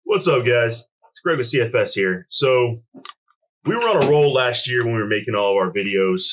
What's up, guys? It's Greg with CFS here. So we were on a roll last year when we were making all of our videos,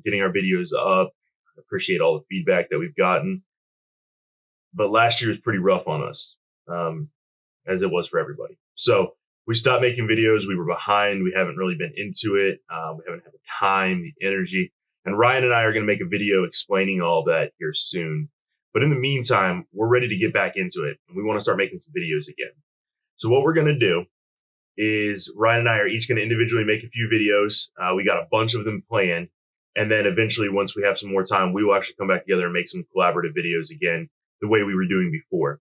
getting our videos up. I appreciate all the feedback that we've gotten. But last year was pretty rough on us, as it was for everybody. So we stopped making videos. We were behind. We haven't really been into it. We haven't had the time, the energy. And Ryan and I are going to make a video explaining all of that here soon. But in the meantime, we're ready to get back into it. And we want to start making some videos again. So what we're going to do is Ryan and I are each going to individually make a few videos. We got a bunch of them planned. And then eventually, once we have some more time, we will actually come back together and make some collaborative videos again, the way we were doing before.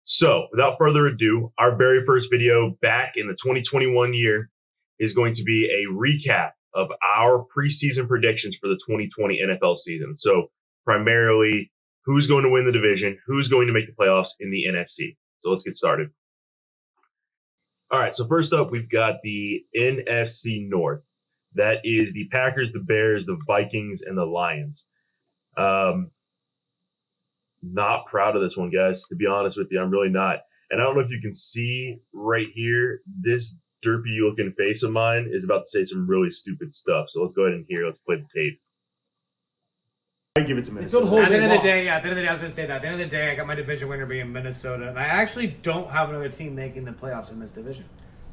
So without further ado, our very first video back in the 2021 year is going to be a recap of our preseason predictions for the 2020 NFL season. So primarily, who's going to win the division, who's going to make the playoffs in the NFC. So let's get started. All right, so first up, we've got the Nfc North. That is the Packers, the Bears, the Vikings, and the Lions. Not proud of this one, guys, to be honest with you. I'm really not. And I don't know if you can see right here, this derpy-looking face of mine is about to say some really stupid stuff. So let's go ahead and hear. Let's play the tape. I give it to Minnesota. At the end of the day, I was going to say that. At the end of the day, I got my division winner being Minnesota, and I actually don't have another team making the playoffs in this division.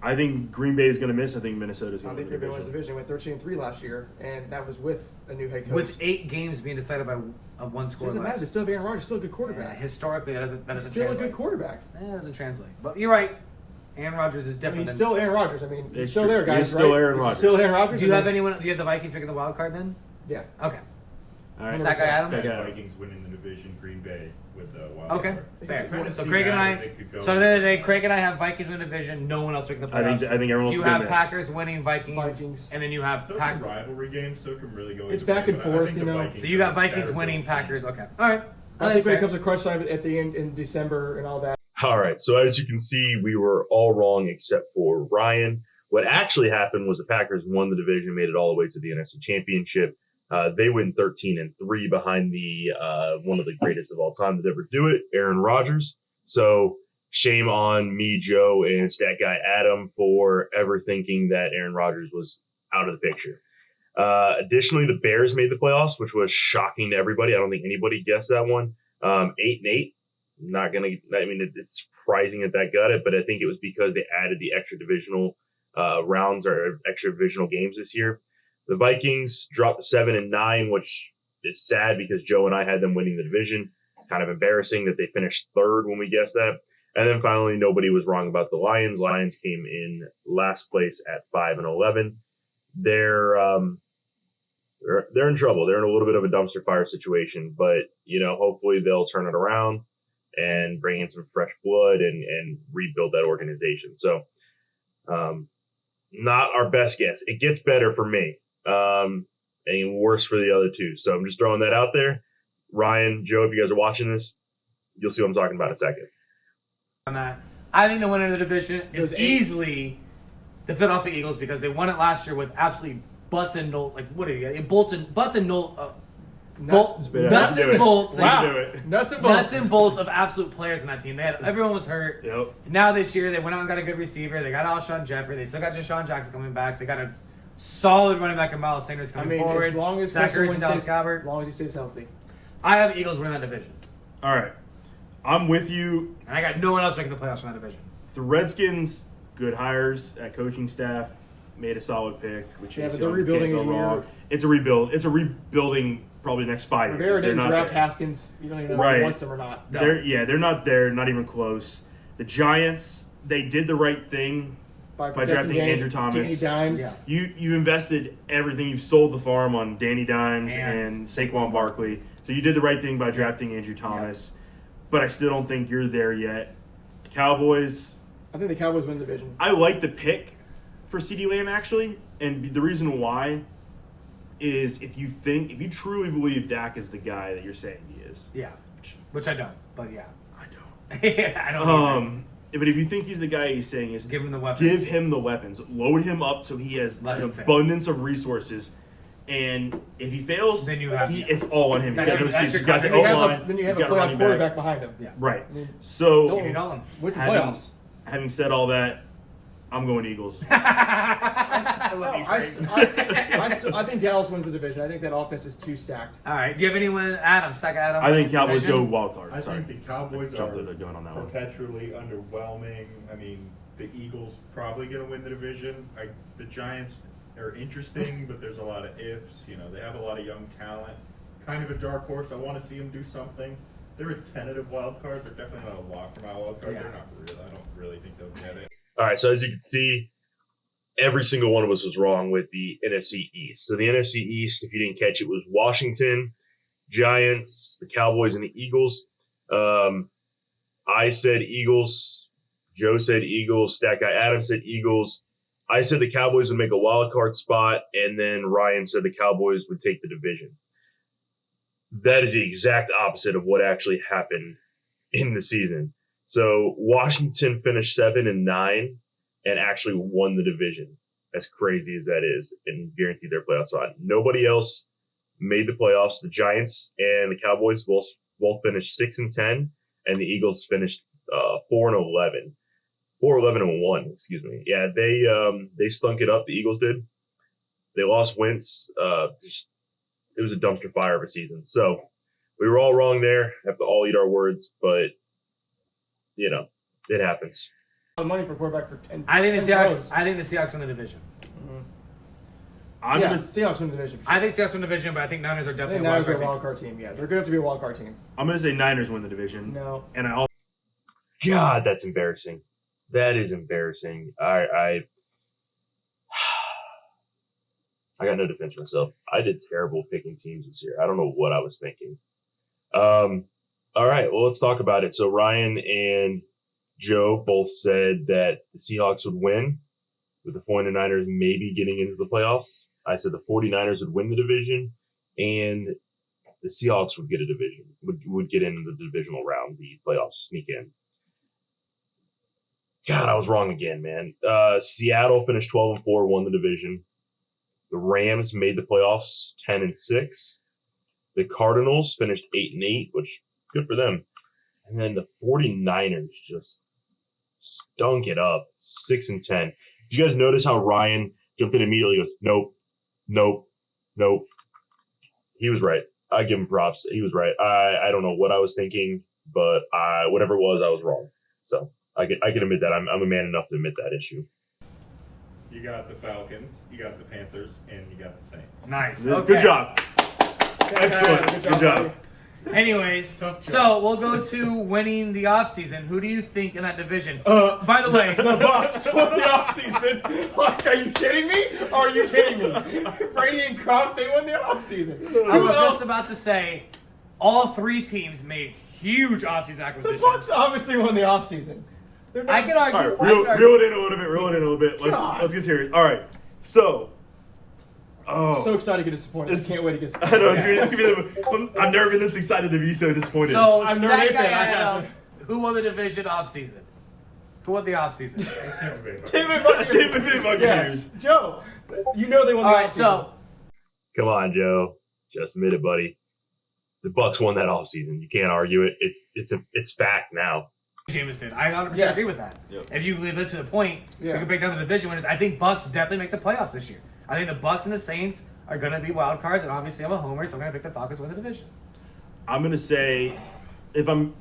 I think Green Bay is going to miss. I think Minnesota's I going to think win Green the Bay wins the division. division. Went 13-3 last year, and that was with a new head coach. With 8 games being decided by one score doesn't matter. They less. still have Aaron Rodgers. Still a good quarterback. Historically, that doesn't Still translate. a good quarterback. That doesn't translate. But you're right. Aaron Rodgers is I different. mean, he's still Aaron Rodgers. I mean, he's It's still true. there, guys. He's still right? Aaron He's Rodgers. still Aaron Rodgers. Do you have anyone? Do you have the Vikings picking the wild card then? Yeah. Okay. All right. Is that guy Adam? That guy. Vikings winning the division, Green Bay with the wild Okay. card. Fair. Kind of So see Craig and that I. as it could go So at the end of the day, Craig and I have Vikings win division. No one else picking the playoffs. I think everyone else You is gonna have miss. Packers winning Vikings, Vikings. and then you have Those are Packers. rivalry games, so it can really go. It's either back way, and but I forth, think you the know. Vikings So you are got the Vikings better winning, team. Packers. Okay. All right. I think when it comes to crunch time at the end in December and all that. All right, so as you can see, we were all wrong except for Ryan. What actually happened was the Packers won the division, made it all the way to the NFC Championship. They went 13-3 behind the one of the greatest of all time to ever do it, Aaron Rodgers. So shame on me, Joe, and stat guy Adam for ever thinking that Aaron Rodgers was out of the picture. Additionally, the Bears made the playoffs, which was shocking to everybody. I don't think anybody guessed that one. 8-8. Not gonna. I mean, it's surprising that got it, but I think it was because they added the extra divisional rounds or extra divisional games this year. The Vikings dropped to 7-9, which is sad because Joe and I had them winning the division. It's kind of embarrassing that they finished third when we guessed that. And then finally, nobody was wrong about the Lions. Lions came in last place at 5-11. They're in trouble. They're in a little bit of a dumpster fire situation, but hopefully they'll turn it around and bring in some fresh blood and rebuild that organization. So, not our best guess. It gets better for me, and worse for the other two. So I'm just throwing that out there. Ryan, Joe, if you guys are watching this, you'll see what I'm talking about in a second. On that, I think the winner of the division is Those eight- easily the Philadelphia Eagles because they won it last year with absolutely butts and bolts. Like what are you? Butts and bolts. Nuts and bolts. Wow. Nuts and bolts. Nuts and bolts of absolute players in that team. They had everyone was hurt. Yep. Now this year they went out and got a good receiver. They got Alshon Jeffrey. They still got Deshaun Jackson coming back. They got a solid running back in Miles Sanders I coming mean, forward. as long as Zach Ertz Carson and Dallas stays, Gabbert. as long as he stays healthy. I have Eagles winning that division, All right. I'm with you. and I got no one else making the playoffs in that division. The Redskins, good hires at coaching staff, made a solid pick. Which Yeah, is but they're rebuilding can't go a year. wrong. It's a rebuild. It's a rebuilding probably next 5 Rivera years. They're didn't not draft there. Haskins. You don't even know Right. if he wants him or not. No. They're not there. Not even close. The Giants, they did the right thing. By protecting drafting Andrew Thomas. Danny Dimes. Yeah. You invested everything. You've sold the farm on Danny Dimes And- and Saquon Barkley. So you did the right thing by drafting Andrew Thomas. But I still don't think you're there yet. Cowboys, I think the Cowboys win the division. I like the pick for CeeDee Lamb actually. And the reason why is if you truly believe Dak is the guy that you're saying he is. Yeah, which I don't, but yeah, I don't. I don't. either. But if you think he's the guy he's saying is, Give him the weapons. Give him the weapons. Load him up so he has Let an him fail. abundance of resources. And if he fails, Then you have- it's all on him. That's He's got your- no that's excuses. your He's got the Then you have O-line. a, then you have he's a got playoff running quarterback back. behind him. Yeah. Right. I mean, So don't- Give it all. went to have him- playoffs. Having said all that, I'm going Eagles. I love you, I think Dallas wins the division. I think that offense is too stacked. All right. Do you have anyone, Adam? Stack Adam. I think Cowboys go Division? wild card. I Sorry. think the Cowboys Jumped are to the gun on that one. perpetually underwhelming. I mean, the Eagles probably going to win the division. The Giants are interesting, but there's a lot of ifs. You know, they have a lot of young talent. Kind of a dark horse. I want to see them do something. They're a tentative wild card. They're definitely not a lock for my wild card. Yeah. They're not real. I don't really think they'll get it. All right, so as you can see, every single one of us was wrong with the NFC East. So the NFC East, if you didn't catch it, was Washington, Giants, the Cowboys, and the Eagles. I said Eagles. Joe said Eagles. Stat guy Adam said Eagles. I said the Cowboys would make a wild card spot, and then Ryan said the Cowboys would take the division. That is the exact opposite of what actually happened in the season. So Washington finished 7-9 and actually won the division, as crazy as that is, and guaranteed their playoff spot. Nobody else made the playoffs. The Giants and the Cowboys both finished 6-10, and the Eagles finished 4-11. 4-11-1, excuse me. Yeah, they stunk it up. The Eagles did. They lost Wentz. It was a dumpster fire of a season. So we were all wrong there. Have to all eat our words, but you know, it happens. A lot of money for quarterback for 10. I think the 10 Seahawks. pros. I think the Seahawks win the division. I'm Yeah, gonna Seahawks win the division. For sure. I think Seahawks win the division, but I think Niners are I definitely think a wild Niners are card a team. wild card team. Yeah, they're good enough to be a wild card team. I'm gonna say Niners win the division. No. And I also God, that's embarrassing. That is embarrassing. I got no defense for myself. I did terrible picking teams this year. I don't know what I was thinking. All right, well, let's talk about it. So Ryan and Joe both said that the Seahawks would win, with the 49ers maybe getting into the playoffs. I said the 49ers would win the division, and the Seahawks would get a division, would get into the divisional round, the playoffs, sneak in. God, I was wrong again, man. Seattle finished 12-4, won the division. The Rams made the playoffs 10-6. The Cardinals finished 8-8, which good for them. And then the 49ers just stunk it up, 6-10. Did you guys notice how Ryan jumped in immediately? He goes, nope. He was right. I give him props. He was right. I don't know what I was thinking, but whatever it was, I was wrong. So I can admit that. I'm a man enough to admit that issue. You got the Falcons, you got the Panthers, and you got the Saints. Nice. good Okay. job. Excellent. Good job. buddy. Anyways, Tough job. so we'll go to winning the offseason. Who do you think in that division? By the way, The Bucks won the offseason. Like, are you kidding me? Are you kidding me? Brady and Kroenke, they won the offseason. I Who was else? just about to say, all three teams made huge offseason The acquisitions. Bucks obviously won the offseason. They're not- I can argue. All right, I reel can argue. it in a little bit. God. Let's get serious. All right, so. Oh, I'm so excited to get disappointed. I can't wait to get I disappointed. know. It's gonna be I've never been this excited to be so disappointed. So, I've never Stack been Guy a fan. I Adam, haven't. who won the division offseason? Who won the offseason? Tampa Bay Buccaneers. Tampa Tampa Bay Buccaneers. Yes. Joe, you know they won the All right, offseason. so Come on, Joe. Just admit it, buddy. The Bucks won that offseason. You can't argue it. It's fact now. Jameis did. I 100% Yes. agree with that. Yep. If you leave it to the point, Yeah. we can break down the division winners. I think Bucks definitely make the playoffs this year. I think the Bucks and the Saints are going to be wild cards, and obviously I'm a homer, so I'm going to pick the Falcons to win the division. I'm gonna say, if I'm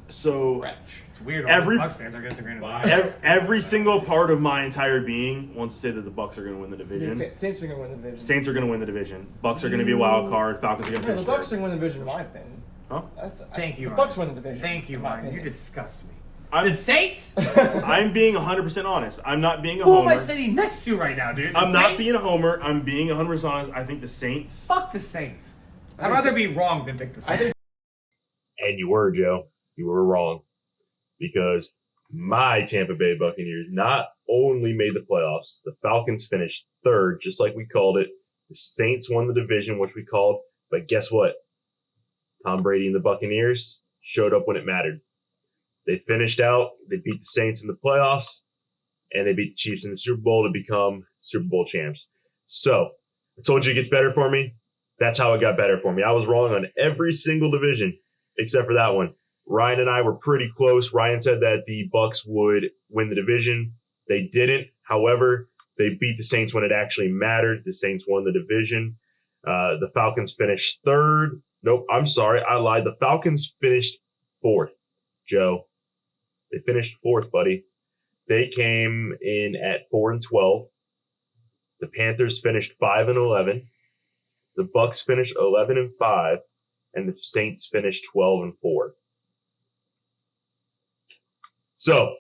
so. It's weird. All Every- the Bucks fans are disagreeing with Wow. that. Every single part of my entire being wants to say that the Bucks are going to win the division. Saints are going to win the division. Saints are going to win the division. Bucks are going to be a wild card. Falcons are going to No, the finish Bucks are third. going to win the division, in my opinion. Huh? Thank you, The Ryan. Bucks win the division. Thank you, in my Ryan. You opinion. disgust me. I'm, The Saints? I'm being 100% honest. I'm not being a Who am homer. I sitting next to right now, dude? The I'm not Saints? being a homer. I'm being 100% honest. I think the Saints. Fuck the Saints. I'd rather be wrong than pick the I Saints. think And you were, Joe. You were wrong. Because my Tampa Bay Buccaneers not only made the playoffs, the Falcons finished third, just like we called it. The Saints won the division, which we called. But guess what? Tom Brady and the Buccaneers showed up when it mattered. They finished out. They beat the Saints in the playoffs. And they beat the Chiefs in the Super Bowl to become Super Bowl champs. So, I told you it gets better for me. That's how it got better for me. I was wrong on every single division except for that one. Ryan and I were pretty close. Ryan said that the Bucks would win the division. They didn't. However, they beat the Saints when it actually mattered. The Saints won the division. The Falcons finished third. Nope, I'm sorry. I lied. The Falcons finished fourth, Joe. They finished fourth, buddy. They came in at 4-12. The Panthers finished 5-11. The Bucks finished 11-5, and the Saints finished 12-4. So,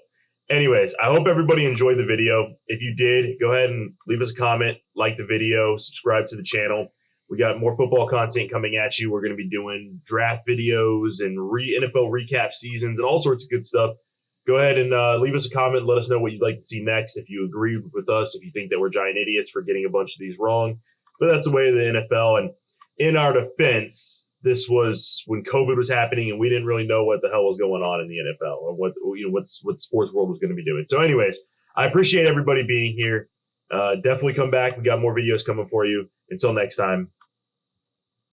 anyways, I hope everybody enjoyed the video. If you did, go ahead and leave us a comment, like the video, subscribe to the channel. We got more football content coming at you. We're going to be doing draft videos and NFL recap seasons and all sorts of good stuff. Go ahead and leave us a comment. Let us know what you'd like to see next. If you agree with us, if you think that we're giant idiots for getting a bunch of these wrong. But that's the way of the NFL. And in our defense, this was when COVID was happening and we didn't really know what the hell was going on in the NFL or what the sports world was going to be doing. So anyways, I appreciate everybody being here. Definitely come back. We got more videos coming for you. Until next time,